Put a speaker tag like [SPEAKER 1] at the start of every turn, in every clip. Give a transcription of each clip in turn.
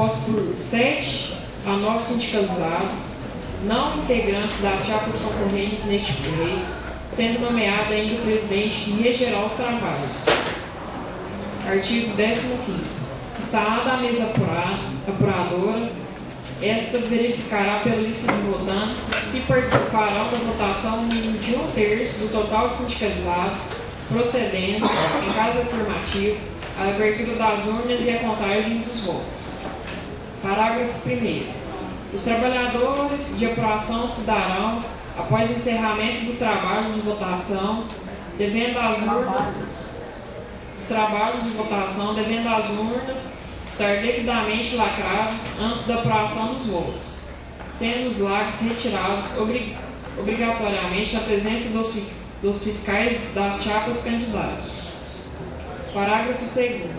[SPEAKER 1] composto por 7 a 9 sindicalizados, não integrantes das chapas concorrentes neste pleito, sendo nomeado ainda o presidente que regerá os trabalhos. Artigo 15º. Instalada a mesa apuradora, esta verificará pela lista de votantes se participarão da votação no mínimo de 1/3 do total de sindicalizados, procedendo, em caso afirmativo, a abertura das urnas e a contagem dos votos. Parágrafo 1º. Os trabalhadores de apuração se darão, após o encerramento dos trabalhos de votação, devendo as urnas estar devidamente lacradas antes da apuração dos votos, sendo os lacres retirados obrigatoriamente na presença dos fiscais das chapas candidatas. Parágrafo 2º.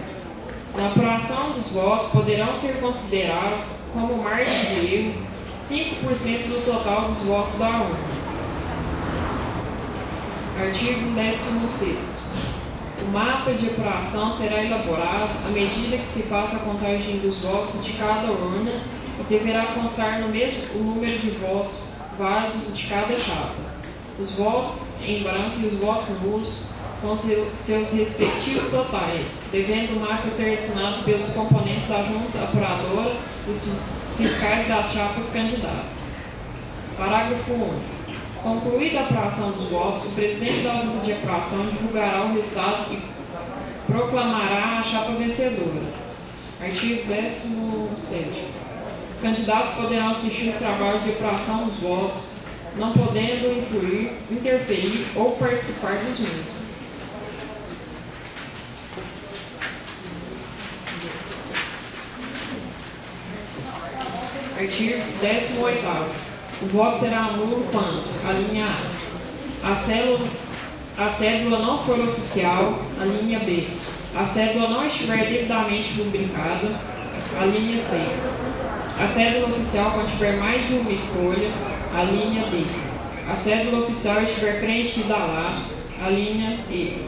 [SPEAKER 1] Na apuração dos votos poderão ser considerados como margem de erro 5% do total dos votos da urna. Artigo 16º. O mapa de apuração será elaborado à medida que se faça a contagem dos votos de cada urna e deverá constar no mesmo o número de votos válidos de cada chapa. Os votos em branco e os votos nulos com seus respectivos totais, devendo o mapa ser assinado pelos componentes da junta apuradora e os fiscais das chapas candidatas. Parágrafo 1º. Concluída a apuração dos votos, o presidente da junta de apuração divulgará o resultado e proclamará a chapa vencedora. Artigo 17º. Os candidatos poderão assistir os trabalhos de apuração dos votos, não podendo influir, interferir ou participar dos mesmos. Artigo 18º. O voto será nulo quando, a linha A, a cédula não for oficial, a linha B, a cédula não estiver devidamente rubricada, a linha C, a cédula oficial contiver mais de uma escolha, a linha D, a cédula oficial estiver preenchida a lápis, a linha E,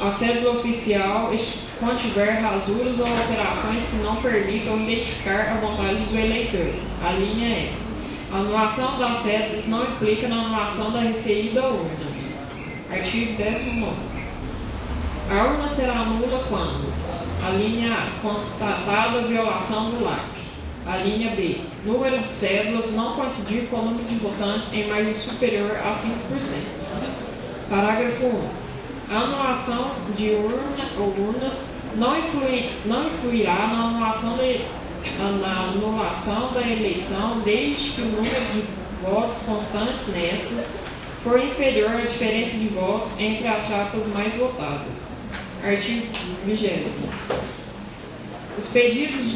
[SPEAKER 1] a cédula oficial contiver rasuras ou alterações que não permitam identificar a vontade do eleitor, a linha E. A anulação das cédulas não implica na anulação da referida urna. Artigo 19º. A urna será nula quando: a linha A, constatada a violação do lacre. A linha B, número de cédulas não coincidir com o número de votantes em margem superior a 5%. Parágrafo 1. A anulação de urnas não influirá na anulação da eleição, desde que o número de votos constantes nestas for inferior à diferença de votos entre as chapas mais votadas. Artigo 20º. Os pedidos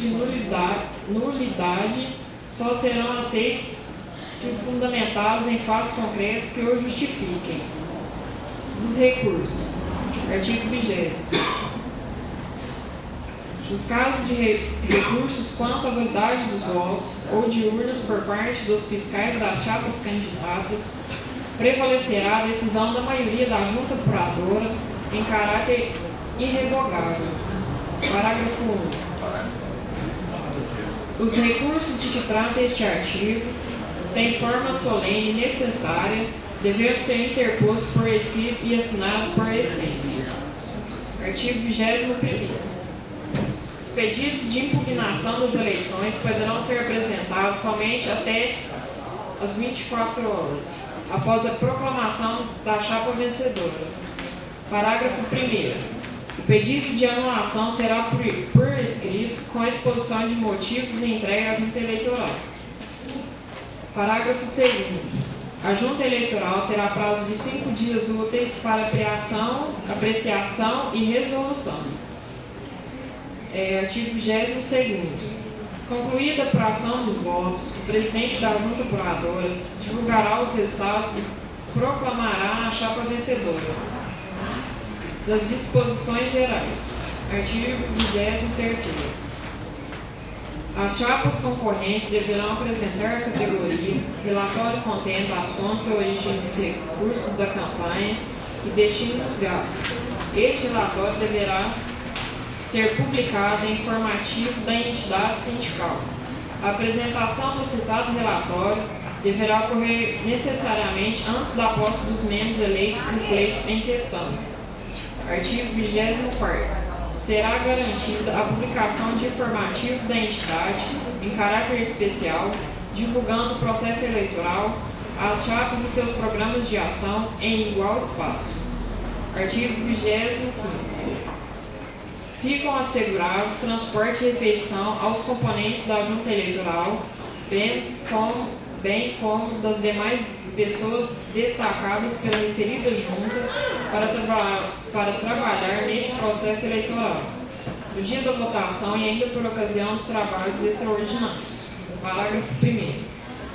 [SPEAKER 1] de nulidade só serão aceitos se fundamentados em fatos concretos que o justifiquem. Dos recursos. Artigo 20º. Nos casos de recursos quanto à validade dos votos ou de urnas por parte dos fiscais das chapas candidatas, prevalecerá a decisão da maioria da junta apuradora em caráter irrevogável. Parágrafo 1. Os recursos de que trata este artigo têm forma solene necessária, devendo ser interpostos por escrito e assinado por extenso. Artigo 21º. Os pedidos de impugnação das eleições poderão ser apresentados somente até as 24 horas, após a proclamação da chapa vencedora. Parágrafo 1º. O pedido de anulação será por escrito, com a exposição de motivos e entrega à junta eleitoral. Parágrafo 2º. A junta eleitoral terá prazo de 5 dias úteis para apreciação e resolução. Artigo 22º. Concluída a apuração dos votos, o presidente da junta apuradora divulgará os resultados e proclamará a chapa vencedora. Das disposições gerais. Artigo 23º. As chapas concorrentes deverão apresentar à categoria relatório contendo as fontes e origem dos recursos da campanha e destino dos gastos. Este relatório deverá ser publicada em informativo da entidade sindical. A apresentação do citado relatório deverá ocorrer necessariamente antes da posse dos membros eleitos no pleito em questão. Artigo 24º. Será garantida a publicação de informativo da entidade em caráter especial, divulgando o processo eleitoral, as chapas e seus programas de ação em igual espaço. Artigo 25º. Ficam assegurados transporte e refeição aos componentes da junta eleitoral, bem como das demais pessoas destacadas pela referida junta para trabalhar neste processo eleitoral, no dia da votação e ainda por ocasião dos trabalhos extraordinários. Parágrafo 1º.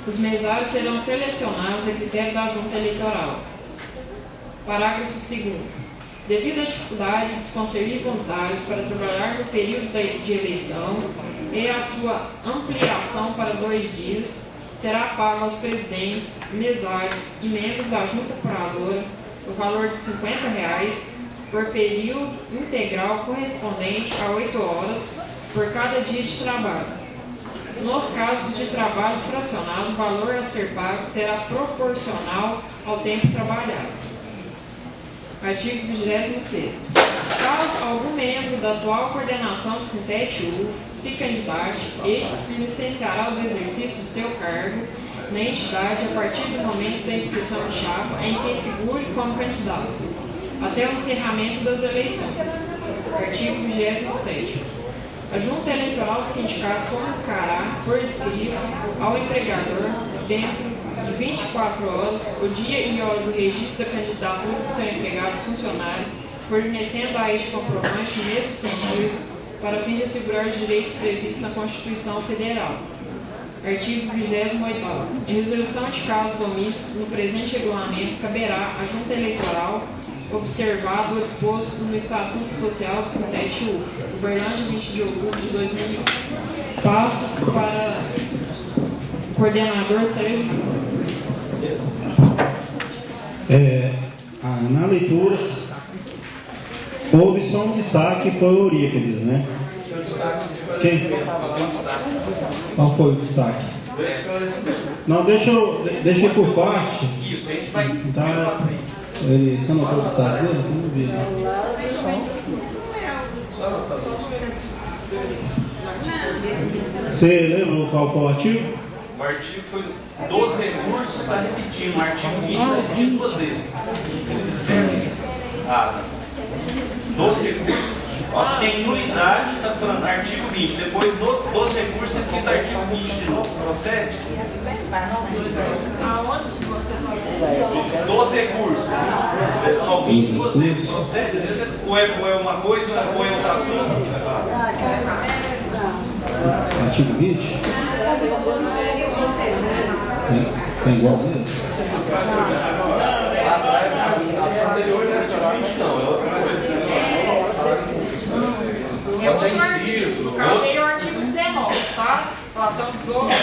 [SPEAKER 1] Os mesários serão selecionados a critério da junta eleitoral. Parágrafo 2º. Devido à dificuldade de se conseguir voluntários para trabalhar no período de eleição e a sua ampliação para 2 dias, será pago aos presidentes, mesários e membros da junta curadora o valor de R$ 50 por período integral correspondente a 8 horas por cada dia de trabalho. Nos casos de trabalho fracionado, o valor a ser pago será proporcional ao tempo trabalhado. Artigo 26º. Caso algum membro da atual coordenação do Sintete-UF se candidate, este se licenciará do exercício do seu cargo na entidade a partir do momento da inscrição de chapa em que figure como candidato, até o encerramento das eleições. Artigo 27º. A Junta Eleitoral do Sindicato comunicará por escrito ao empregador, dentro de 24 horas, o dia e hora do registro da candidatura do seu empregado funcionário, fornecendo a este comprovante no mesmo sentido, para fim de assegurar os direitos previstos na Constituição Federal. Artigo 28º. Em resolução de casos omissos no presente regulamento, caberá à Junta Eleitoral, observado o disposto no Estatuto Social do Sintete-UF, Uberlândia, 20 de outubro de 2001. Passo para o coordenador Sérgio.
[SPEAKER 2] Na leitura, houve só um destaque, foi o Eurípides, né? Quem? Qual foi o destaque? Não, deixa eu ir por parte.
[SPEAKER 3] Isso, a gente vai.
[SPEAKER 2] Tá, você anotou o destaque dele? Vamos ver. Você lembra qual foi o artigo?
[SPEAKER 3] O artigo foi dos recursos, está repetindo. O artigo 20 está repetindo 2 vezes. Dos recursos. Ó, tem nulidade, está falando artigo 20. Depois dos recursos está escrito artigo 20 de novo. Procede?
[SPEAKER 1] Aonde você está?
[SPEAKER 3] Dos recursos. Só 20 duas vezes. Procede? Ou é uma coisa ou é outro assunto?
[SPEAKER 2] Artigo 20? Tem igual mesmo?
[SPEAKER 4] A anterior é artigo 20, não, é outra coisa. Só tinha inciso.
[SPEAKER 1] No caso aí é o artigo 19, tá? Platão de Souza,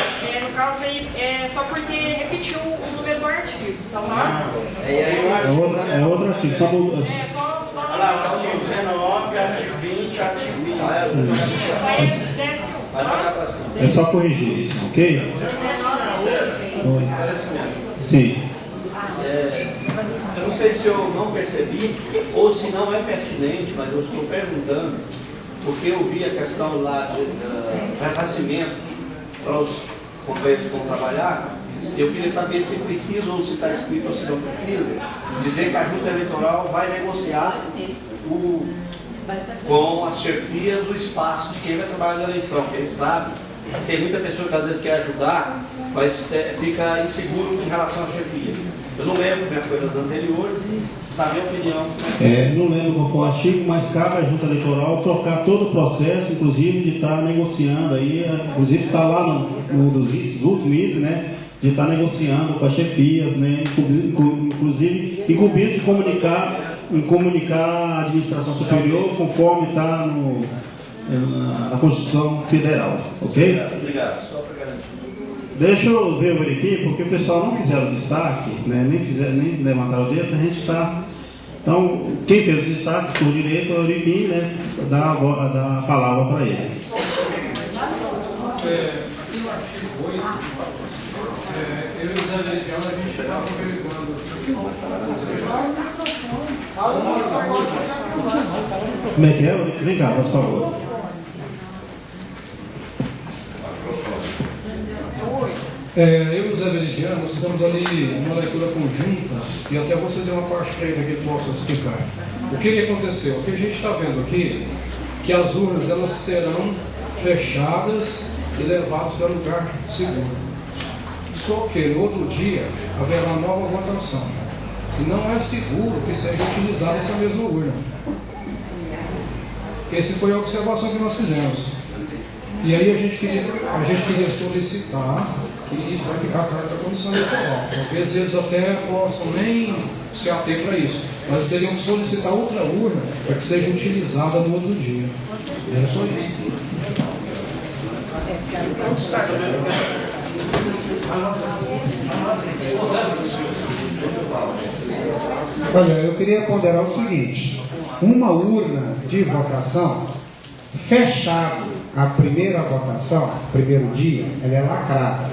[SPEAKER 1] no caso aí é só porque repetiu o número do artigo, tá?
[SPEAKER 2] É outro artigo. Só
[SPEAKER 1] Só
[SPEAKER 5] Olha lá, o artigo 19, artigo 20, artigo 20.
[SPEAKER 1] isso aí desce um,
[SPEAKER 5] Vai jogar
[SPEAKER 1] tá?
[SPEAKER 5] pra cima.
[SPEAKER 2] é só corrigir isso, ok? Sim.
[SPEAKER 5] Eu não sei se eu não percebi ou se não é pertinente, mas eu estou perguntando, porque eu vi a questão lá de ressarcimento para os companheiros que vão trabalhar. Eu queria saber se precisa ou se está escrito ou se não precisa dizer que a Junta Eleitoral vai negociar com as chefias o espaço de quem vai trabalhar na eleição, porque a gente sabe que tem muita pessoa que às vezes quer ajudar, mas fica inseguro em relação à chefia. Eu não lembro como foi das anteriores e saber a opinião.
[SPEAKER 2] Não lembro qual foi o artigo, mas cabe à Junta Eleitoral trocar todo o processo, inclusive de estar negociando aí, inclusive está lá no dos últimos itens, né? De estar negociando com as chefias, né? Inclusive incumbido de comunicar a administração superior conforme está na Constituição Federal, ok?
[SPEAKER 5] Obrigado. Só para garantir.
[SPEAKER 2] Deixa eu ver o Eripi, porque o pessoal não fizeram destaque, né? nem levantaram o dedo, a gente está Então, quem fez os destaques por direito é o Euripim, né? Dá a palavra para ele.
[SPEAKER 6] Aqui no artigo 8, eu e o Zé Legião, a gente estava averiguando.
[SPEAKER 2] Como é que é? Vem cá, por favor.
[SPEAKER 6] Eu e o Zé Veridiano, nós fizemos ali uma leitura conjunta e até você deu uma parte para ele que ele possa explicar. O que aconteceu? O que a gente está vendo aqui, que as urnas elas serão fechadas e levadas para lugar seguro. Só que no outro dia haverá nova votação. E não é seguro que seja utilizada essa mesma urna. Essa foi a observação que nós fizemos. E aí a gente queria solicitar que isso vai ficar claro da Comissão Eleitoral. Talvez eles até possam nem se ater para isso, mas teriam que solicitar outra urna para que seja utilizada no outro dia. Era só isso.
[SPEAKER 7] Olha, eu queria ponderar o seguinte: uma urna de votação fechada, a primeira votação, primeiro dia, ela é lacrada,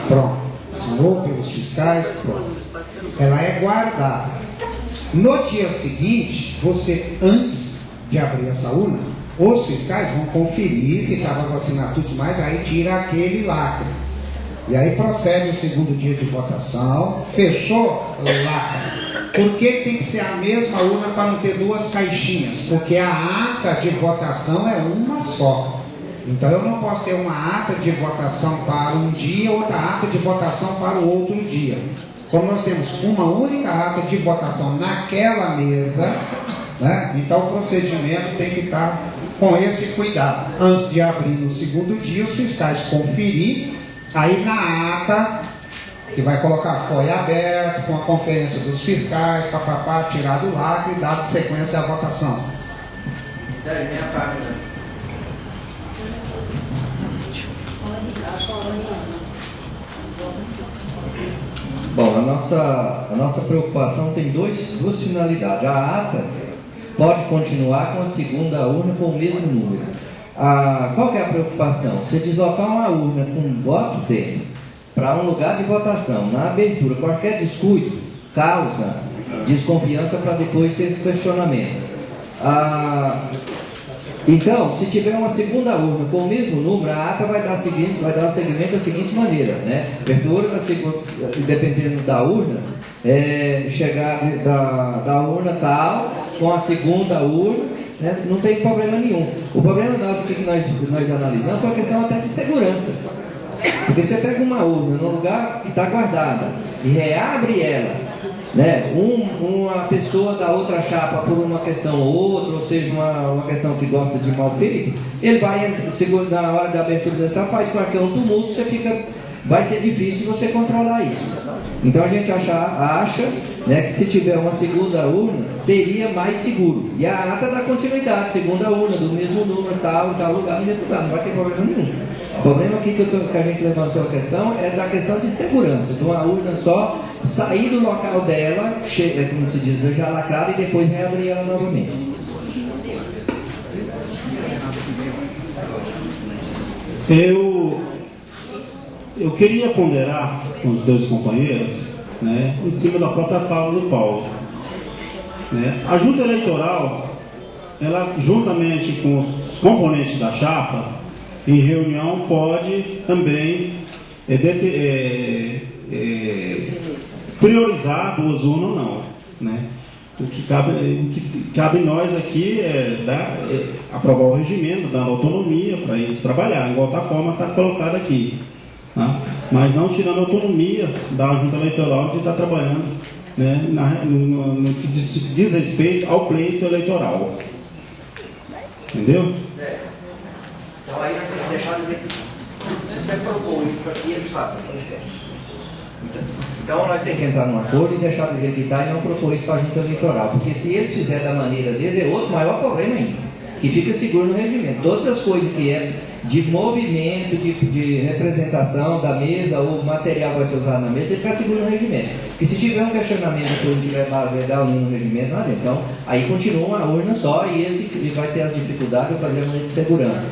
[SPEAKER 7] pronto, assinou pelos fiscais, pronto, ela é guardada. No dia seguinte, você, antes de abrir essa urna, os fiscais vão conferir se estava as assinaturas, mas aí tira aquele lacre. E aí procede o segundo dia de votação, fechou, lacre. Por que tem que ser a mesma urna para não ter duas caixinhas? Porque a ata de votação é uma só. Então eu não posso ter uma ata de votação para um dia, outra ata de votação para o outro dia. Como nós temos uma única ata de votação naquela mesa, né? Então o procedimento tem que estar com esse cuidado. Antes de abrir no segundo dia, os fiscais conferir, aí na ata, que vai colocar foi aberto, com a conferência dos fiscais, papapá, tirar do lacre e dado sequência à votação.
[SPEAKER 5] Sério, minha página.
[SPEAKER 8] Bom, a nossa preocupação tem duas finalidades. A ata pode continuar com a segunda urna com o mesmo número. Qual que é a preocupação? Se deslocar uma urna com um voto dentro para um lugar de votação, na abertura, qualquer descuido causa desconfiança para depois ter esse questionamento. Então, se tiver uma segunda urna com o mesmo número, a ata vai dar o seguimento da seguinte maneira, né? Abertura da segunda, dependendo da urna, chegar da urna tal, com a segunda urna, né? Não tem problema nenhum. O problema nosso que nós analisamos foi a questão até de segurança. Porque você pega uma urna num lugar que está guardada e reabre ela, né? Uma pessoa da outra chapa por uma questão ou outra, ou seja, uma questão que gosta de mal feito, ele vai, na hora da abertura dessa, faz qualquer tumulto, vai ser difícil você controlar isso. Então a gente acha, né, que se tiver uma segunda urna, seria mais seguro. E a ata dá continuidade, segunda urna, do mesmo número, tal lugar, no mesmo lugar, não vai ter problema nenhum. O problema aqui que a gente levantou a questão é da questão de segurança, de uma urna só sair do local dela, como se diz, já lacrada, e depois reabrir ela novamente.
[SPEAKER 2] Eu queria ponderar com os dois companheiros, né, em cima da própria fala do Paulo. Né? A Junta Eleitoral, ela, juntamente com os componentes da chapa, em reunião, pode também priorizar duas urnas ou não. Né? O que cabe nós aqui é aprovar o regimento, dar autonomia para eles trabalhar, igual da forma está colocado aqui. Tá? Mas não tirando a autonomia da Junta Eleitoral de estar trabalhando, né, no que diz respeito ao pleito eleitoral. Entendeu?
[SPEAKER 8] Então aí nós temos que deixar de ver se você propõe isso para que eles façam, com licença. Então nós temos que entrar num acordo e deixar do jeito que está e não propor isso para a Junta Eleitoral, porque se eles fizerem da maneira deles é outro maior problema ainda. que fica seguro no regimento. Todas as coisas que é de movimento, de representação da mesa, ou material que vai ser usado na mesa, tem que ficar seguro no regimento. Porque se tiver um questionamento que não tiver base legal no regimento, não adianta. Então, aí continua uma urna só e esse vai ter as dificuldades de fazer uma lei de segurança.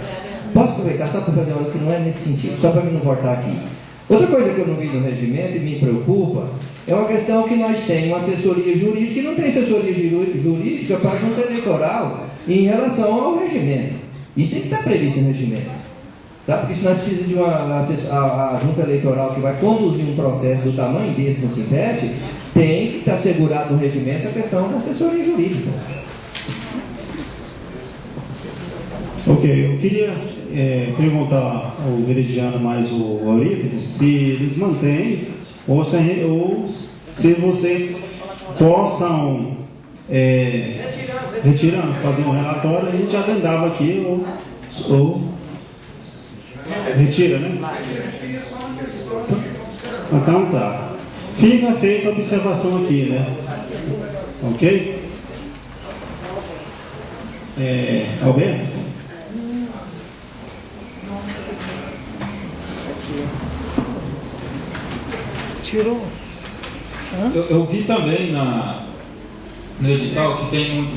[SPEAKER 8] Posso aproveitar só para fazer algo que não é nesse sentido, só para me não cortar aqui. Outra coisa que eu não vi no regimento e me preocupa é uma questão que nós temos uma assessoria jurídica e não tem assessoria jurídica para a junta eleitoral em relação ao regimento. Isso tem que estar previsto no regimento. Tá? Porque se nós precisamos de a junta eleitoral que vai conduzir um processo do tamanho desse no Sintete, tem que estar assegurado no regimento a questão da assessoria jurídica.
[SPEAKER 2] Ok, eu queria perguntar ao Veridiano mais o Eurípides se eles mantêm ou se vocês possam retirando, fazer um relatório, a gente adendava aqui ou retira, né? Então tá. Fica feita a observação aqui, né? Ok? Alberto?
[SPEAKER 9] Tirou.
[SPEAKER 10] Eu vi também no edital que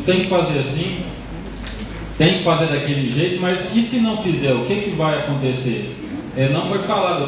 [SPEAKER 10] tem que fazer assim, tem que fazer daquele jeito, mas e se não fizer, o que vai acontecer? Não foi falado.